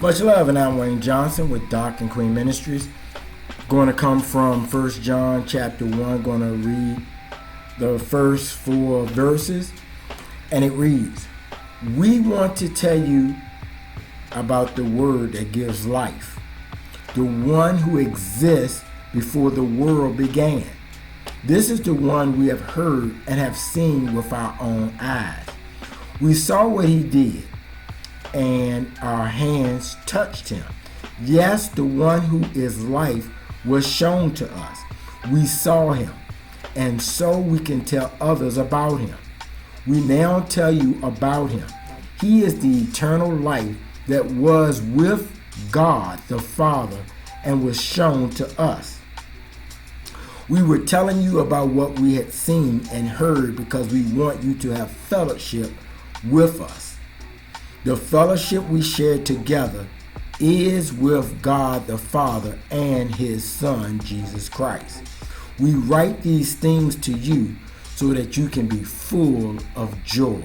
Much love, and I'm Wayne Johnson with Doc and Queen Ministries. Going to come from 1 John chapter 1, going to read the first 4 verses, and it reads, "We want to tell you about the word that gives life, the one who exists before the world began. This is the one we have heard and have seen with our own eyes. We saw what he did, and our hands touched him. Yes, the one who is life was shown to us. We saw him, and so we can tell others about him. We now tell you about him. He is the eternal life that was with God the Father and was shown to us. We were telling you about what we had seen and heard because we want you to have fellowship with us. The fellowship we share together is with God the Father and his Son, Jesus Christ. We write these things to you so that you can be full of joy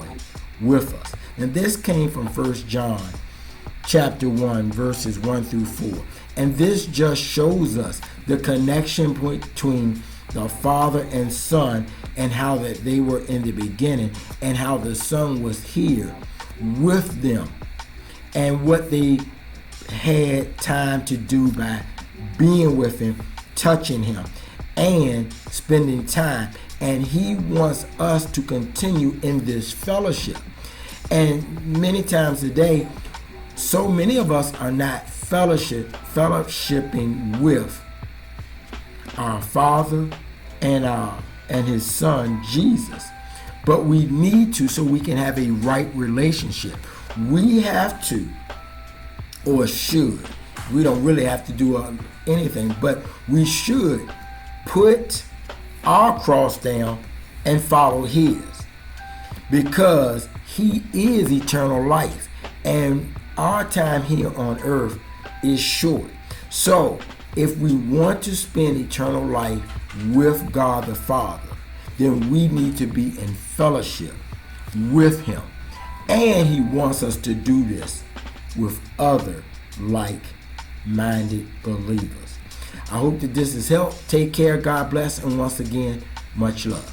with us." And this came from 1 John chapter 1, verses 1 through 4. And this just shows us the connection between the Father and Son, and how that they were in the beginning, and how the Son was here with them, and what they had time to do by being with him, touching him, and spending time. And he wants us to continue in this fellowship. And many times today, so many of us are not fellowshipping with our Father and his Son Jesus. But we need to, so we can have a right relationship. We have to, or should, we don't really have to do anything, but we should put our cross down and follow his, because he is eternal life, and our time here on earth is short. So if we want to spend eternal life with God the Father, then we need to be in fellowship with him. And he wants us to do this with other like-minded believers. I hope that this has helped. Take care. God bless. And once again, much love.